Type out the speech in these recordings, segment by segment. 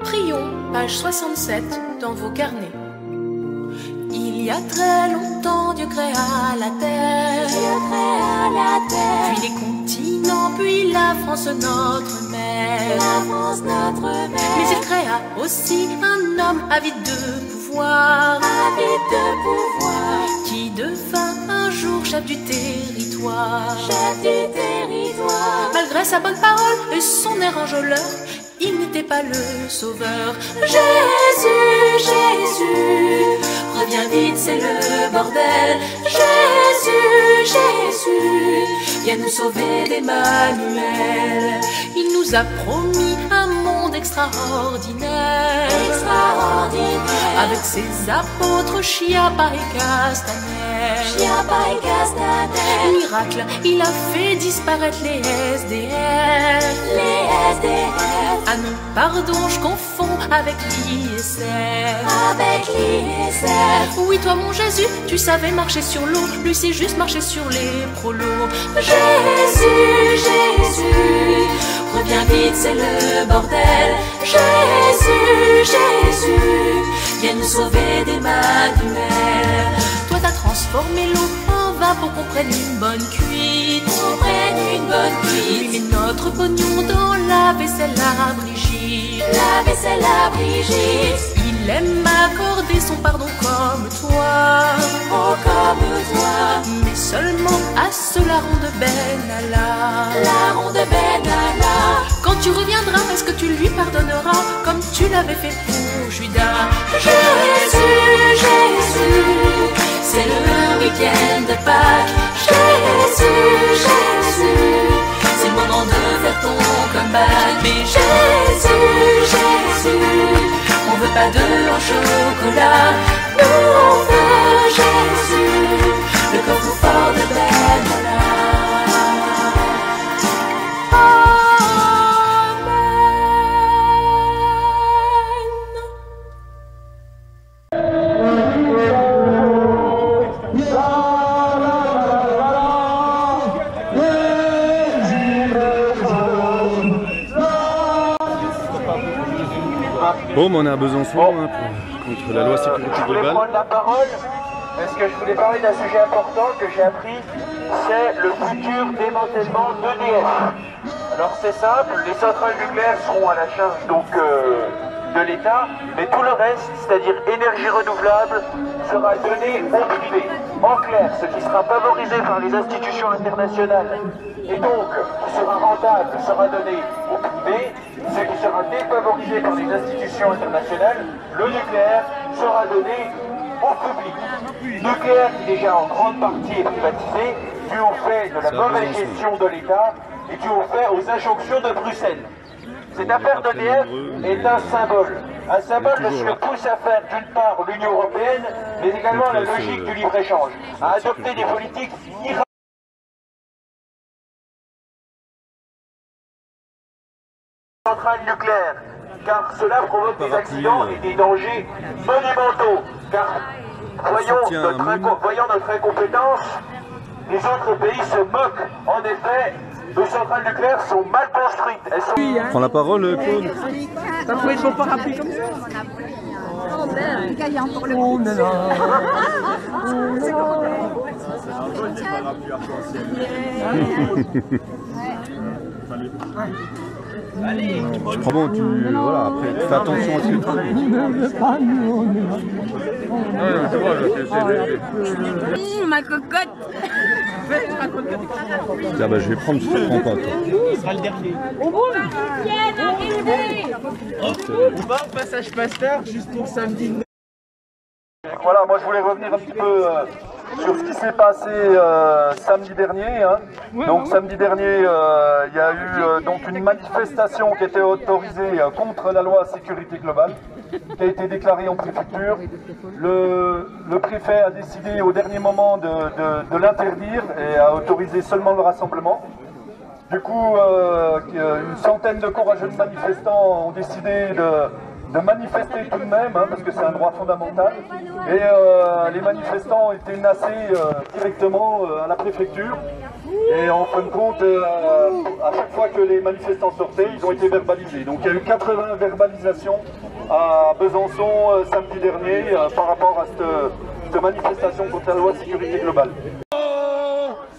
Prions, page 67, dans vos carnets. Il y a très longtemps, Dieu créa la terre. Puis les continents, puis la France, notre mère. Mais il créa aussi un homme avide de pouvoir. Qui devint un jour chef du territoire. Malgré sa bonne parole et son air enjôleur, il n'était pas le sauveur. Jésus, Jésus, reviens vite, c'est le bordel. Jésus, Jésus, viens nous sauver d'Emmanuel. Il nous a promis un monde extraordinaire, avec ses apôtres Chiappa et Castaner. Miracle, il a fait disparaître les SDF. Ah non, pardon, je confonds avec l'ISF. Oui, toi mon Jésus, tu savais marcher sur l'eau. Lui c'est juste marcher sur les prolos. Jésus, Jésus, reviens vite, c'est le bordel. Jésus, Jésus, viens nous sauver d'Emmanuel. Toi t'as transformé l'eau en vin pour qu'on prenne une bonne cuite. Lui met notre pognon dans la vaisselle à Brigitte. Il aime accorder son pardon comme toi. Mais seulement à ceux larrons de Benalla. Quand tu reviendras, est-ce que tu lui pardonneras comme tu l'avais fait pour Judas? Jésus, Jésus, c'est le week-end de Pâques. Jésus, Jésus, c'est le moment de faire ton comeback. Mais Jésus, Jésus, on veut pas de en chocolat. Nous on veut Jésus, le coffre-fort de Benalla. Bon, mais on est à Besançon contre la loi sécurité globale. Je voulais prendre la parole parce que je voulais parler d'un sujet important que j'ai appris, c'est le futur démantèlement d'EDF. Alors c'est simple, les centrales nucléaires seront à la charge donc de l'État, mais tout le reste, c'est-à-dire énergie renouvelable, sera donné au privé. En clair, ce qui sera favorisé par les institutions internationales et donc qui sera rentable sera donné au privé. Ce qui sera défavorisé par les institutions internationales, le nucléaire, sera donné au public. Nucléaire qui déjà en grande partie est privatisé, dû au fait de la mauvaise gestion de l'État et dû au fait aux injonctions de Bruxelles. Cette affaire d'EDF est un symbole de ce que pousse à faire d'une part l'Union européenne, mais également la logique du libre-échange, à adopter des politiques centrales nucléaires, car cela provoque des accidents et des dangers monumentaux. Car voyant notre incompétence, les autres pays se moquent. En effet, nos centrales nucléaires sont mal construites. Elles sont... Prends la parole, Claude. T'as trouvé ton parapluie comme ça? Oh ben, il y a encore le coup. Tu prends bon, voilà, après, tu fais attention à ce que tu fais. Ma cocotte. Là, bah, je vais prendre, si tu prends pas, toi. Ce sera le dernier. On va au passage Pasteur juste pour samedi. Voilà, moi je voulais revenir un petit peu sur ce qui s'est passé samedi dernier. Donc samedi dernier, il y a eu donc une manifestation qui était autorisée contre la loi sécurité globale, qui a été déclarée en préfecture. Le préfet a décidé au dernier moment de l'interdire et a autorisé seulement le rassemblement. Du coup, une centaine de courageux manifestants ont décidé de manifester tout de même, parce que c'est un droit fondamental. Et les manifestants ont été nassés directement à la préfecture. Et en fin de compte, à chaque fois que les manifestants sortaient, ils ont été verbalisés. Donc il y a eu 80 verbalisations à Besançon samedi dernier par rapport à cette manifestation contre la loi de sécurité globale.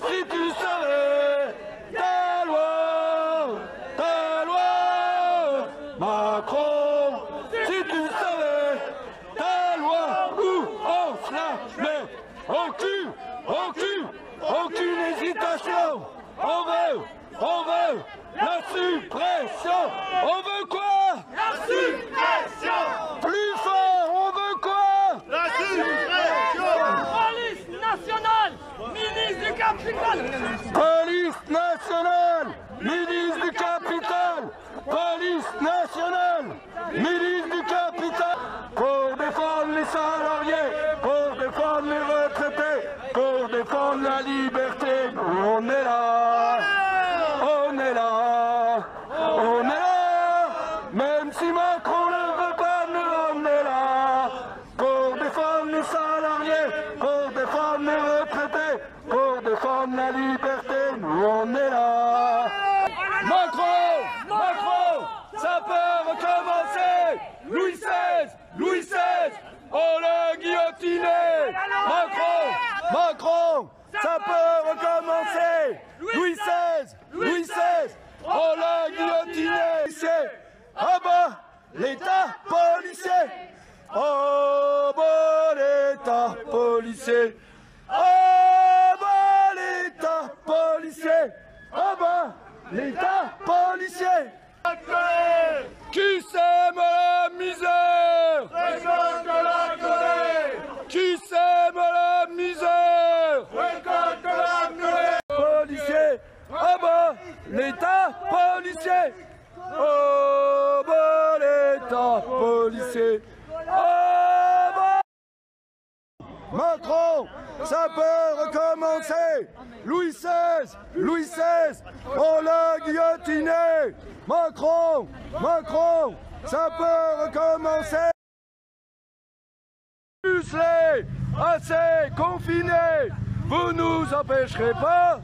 Si tu savais ta loi, Macron, si tu savais ta loi, où on se la met aucune hésitation, on veut la suppression, on veut quoi? La suppression! Plus fort, on veut quoi? La suppression! Police nationale, ministre du capital! Police nationale, ministre du capital! Police nationale, ministre du capital! Pour défendre les salariés, pour défendre les retraités, pour défendre la liberté, on est là! On est là! On est là! Même si Macron ne veut pas, nous on est là! Pour défendre les salariés, pour défendre les retraités, pour défendre la liberté, nous on est là! Macron, ça peut recommencer! Louis XVI, on l'a guillotiné! Macron, ça peut recommencer! Louis XVI, on l'a guillotiné! Ah bah, l'État policier! Oh bah, l'État policier! Oh bah, l'État policier! Oh bah, l'État policier! Qui sème la misère? Récolte la colère! Qui sème la misère? Récolte la colère! Policier! Ah bah, l'État policier! Oh bah, l'État policier! Oh bah, Macron, ça peut recommencer! Louis XVI, on l'a guillotiné! Macron, ça peut recommencer! Muselés, assez confinés, vous nous empêcherez pas!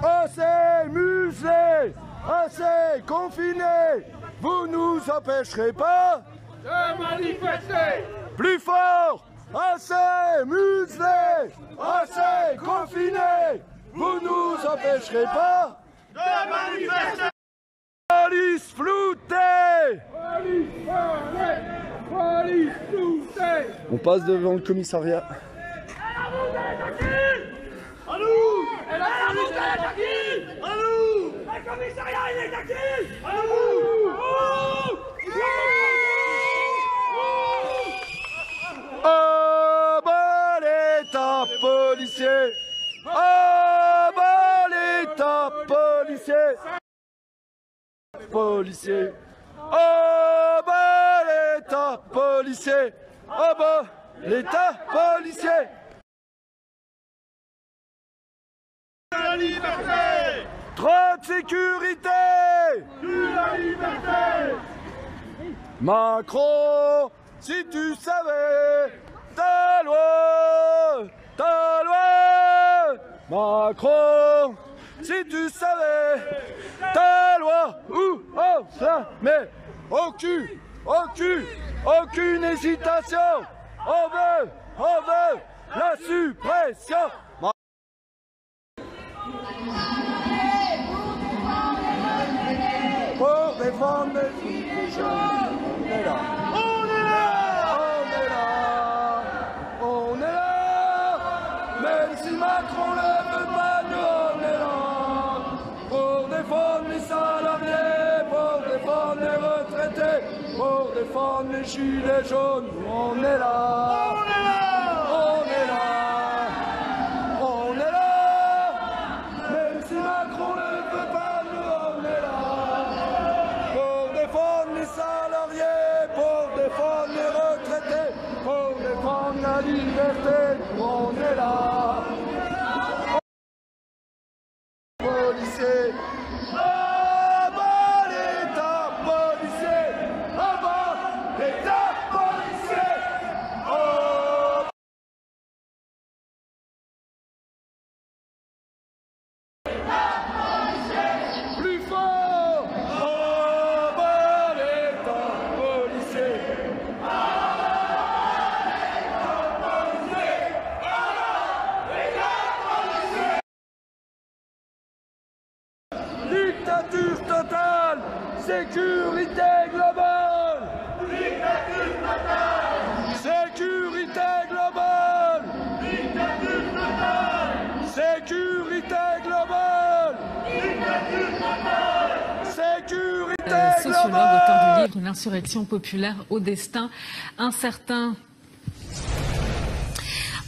Assez muselés, assez confinés, vous nous empêcherez pas de manifester! Plus fort! Assez muselés, assez confinés, vous nous empêcherez pas de manifester! Police floutée! Police floutée! On passe devant le commissariat. À nous! La police est attaquée! À nous! Le commissariat il est attaqué! À nous! Oh bah l'État policier! Oh bah l'État policier! Policier! Oh bah l'État policier! Oh bah l'État policier! La liberté! Trop de sécurité! Plus la liberté! Macron, si tu savais ta loi! Macron, si tu savais ta loi, où on la met, aucune hésitation, on veut la suppression. Pour défendre les gens, on est là. Même si Macron ne veut pas, nous on est là. Pour défendre les salariés, pour défendre les retraités, pour défendre les gilets jaunes, nous on est là. On est là. Même si Macron ne veut pas, nous on est là. Pour défendre les salariés, pour défendre les retraités, pour défendre la liberté, nous on est là. Policier, ah bah l'État policier, ah bah l'État policier, oh Sécurité globale. Dictature totale. Sécurité globale. Dictature totale. Sécurité globale. Dictature totale. Sécurité globale. Sociologue, auteur du livre Une insurrection populaire au destin incertain.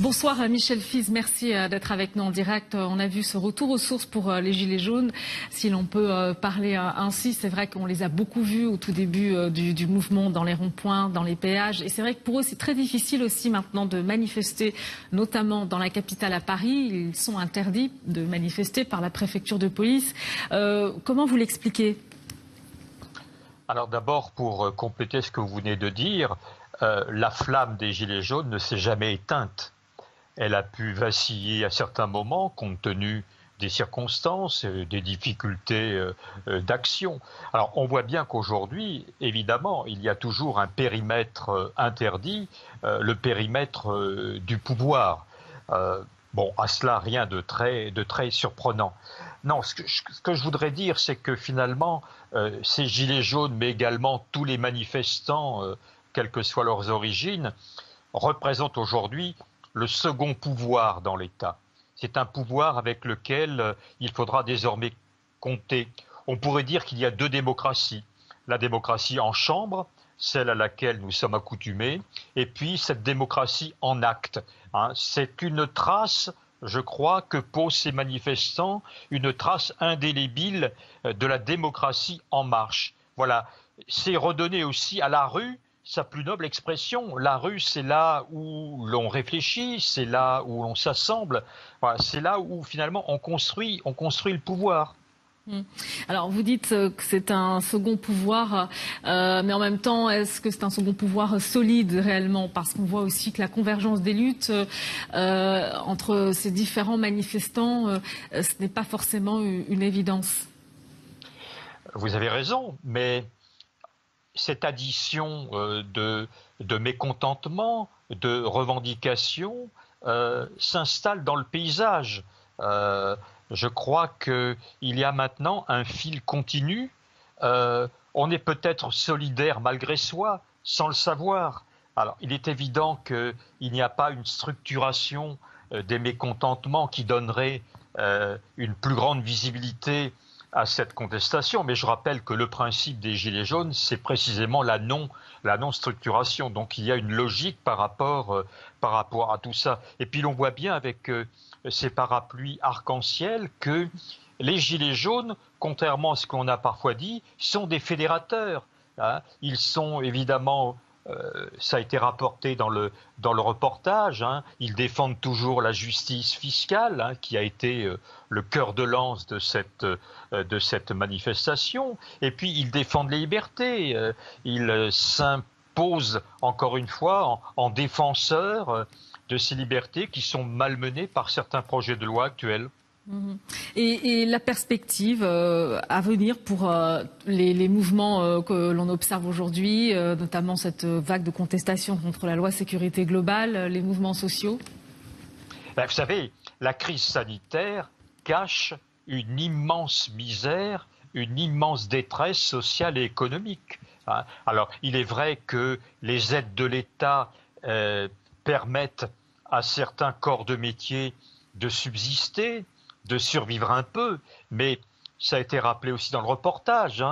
Bonsoir Michel Fize, merci d'être avec nous en direct. On a vu ce retour aux sources pour les Gilets jaunes. Si l'on peut parler ainsi, c'est vrai qu'on les a beaucoup vus au tout début du mouvement dans les ronds-points, dans les péages. Et c'est vrai que pour eux, c'est très difficile aussi maintenant de manifester, notamment dans la capitale à Paris. Ils sont interdits de manifester par la préfecture de police. Comment vous l'expliquez ? Alors d'abord, pour compléter ce que vous venez de dire, la flamme des Gilets jaunes ne s'est jamais éteinte. Elle a pu vaciller à certains moments compte tenu des circonstances, des difficultés d'action. Alors on voit bien qu'aujourd'hui, évidemment, il y a toujours un périmètre interdit, le périmètre du pouvoir. Bon, à cela, rien de très surprenant. Non, ce que je voudrais dire, c'est que finalement, ces Gilets jaunes, mais également tous les manifestants, quelles que soient leurs origines, représentent aujourd'hui le second pouvoir dans l'État. C'est un pouvoir avec lequel il faudra désormais compter. On pourrait dire qu'il y a deux démocraties. La démocratie en chambre, celle à laquelle nous sommes accoutumés, et puis cette démocratie en acte. C'est une trace, je crois, que posent ces manifestants, une trace indélébile de la démocratie en marche. Voilà, c'est redonner aussi à la rue sa plus noble expression. La rue, c'est là où l'on réfléchit, c'est là où l'on s'assemble, voilà, c'est là où finalement on construit le pouvoir. Alors vous dites que c'est un second pouvoir, mais en même temps, est-ce que c'est un second pouvoir solide réellement? Parce qu'on voit aussi que la convergence des luttes entre ces différents manifestants, ce n'est pas forcément une évidence. Vous avez raison, mais cette addition de mécontentement, de revendications s'installe dans le paysage. Je crois qu'il y a maintenant un fil continu. On est peut-être solidaire malgré soi, sans le savoir. Alors, il est évident qu'il n'y a pas une structuration des mécontentements qui donnerait une plus grande visibilité à cette contestation, mais je rappelle que le principe des Gilets jaunes, c'est précisément la non-structuration. Donc il y a une logique par rapport à tout ça. Et puis l'on voit bien avec ces parapluies arc-en-ciel que les Gilets jaunes, contrairement à ce qu'on a parfois dit, sont des fédérateurs. Ils sont évidemment, ça a été rapporté dans le reportage, ils défendent toujours la justice fiscale, qui a été le cœur de lance de cette manifestation. Et puis ils défendent les libertés, ils s'imposent encore une fois en défenseurs de ces libertés qui sont malmenées par certains projets de loi actuels. Et la perspective à venir pour les mouvements que l'on observe aujourd'hui, notamment cette vague de contestation contre la loi sécurité globale, les mouvements sociaux? Vous savez, la crise sanitaire cache une immense misère, une immense détresse sociale et économique. Alors, il est vrai que les aides de l'État permettent à certains corps de métier de subsister, de survivre un peu, mais ça a été rappelé aussi dans le reportage,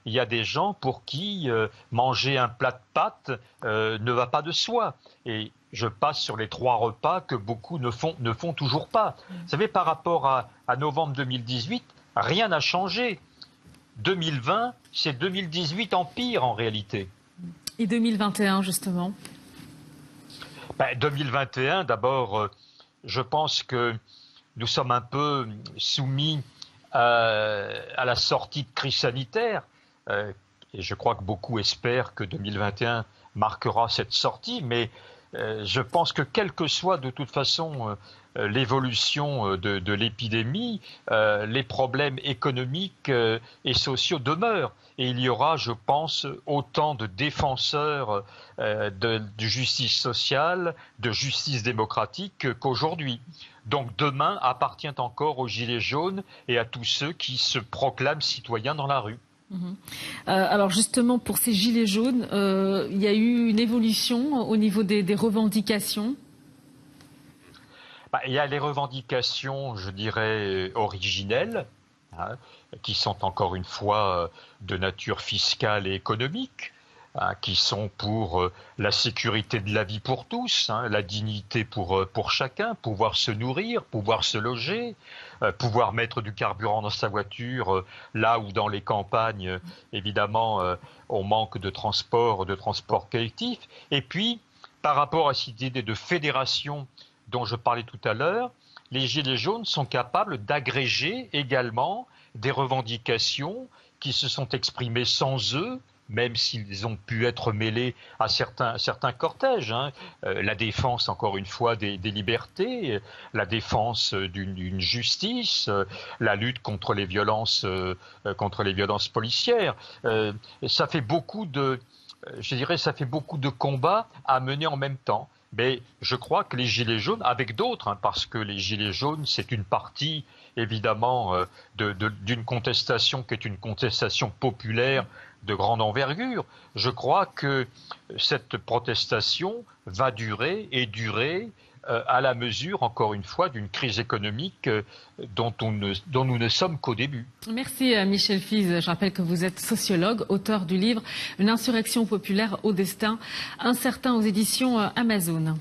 il y a des gens pour qui manger un plat de pâtes ne va pas de soi. Et je passe sur les 3 repas que beaucoup ne font toujours pas. Vous savez, par rapport à novembre 2018, rien n'a changé. 2020, c'est 2018 en pire en réalité. Et 2021, justement? 2021, d'abord, je pense que nous sommes un peu soumis à la sortie de crise sanitaire. Et je crois que beaucoup espèrent que 2021 marquera cette sortie, mais je pense que quelle que soit de toute façon l'évolution de l'épidémie, les problèmes économiques et sociaux demeurent. Et il y aura, je pense, autant de défenseurs de justice sociale, de justice démocratique qu'aujourd'hui. Donc demain appartient encore aux Gilets jaunes et à tous ceux qui se proclament citoyens dans la rue. Alors justement, pour ces gilets jaunes, il y a eu une évolution au niveau des revendications. Il y a les revendications, je dirais, originelles, hein, qui sont encore une fois de nature fiscale et économique, hein, qui sont pour la sécurité de la vie pour tous, hein, la dignité pour chacun, pouvoir se nourrir, pouvoir se loger, pouvoir mettre du carburant dans sa voiture, là où dans les campagnes, évidemment, on manque de transport collectif. Et puis, par rapport à cette idée de fédération dont je parlais tout à l'heure, les Gilets jaunes sont capables d'agréger également des revendications qui se sont exprimées sans eux, même s'ils ont pu être mêlés à certains cortèges. Hein. La défense, encore une fois, des libertés, la défense d'une justice, la lutte contre les violences policières. Ça fait beaucoup de combats à mener en même temps. Mais je crois que les Gilets jaunes, avec d'autres, hein, parce que les Gilets jaunes, c'est une partie, évidemment, d'une contestation qui est une contestation populaire de grande envergure. Je crois que cette protestation va durer et durer à la mesure, encore une fois, d'une crise économique dont nous ne sommes qu'au début. Merci Michel Fize. Je rappelle que vous êtes sociologue, auteur du livre « Une insurrection populaire au destin incertain » aux éditions Amazon.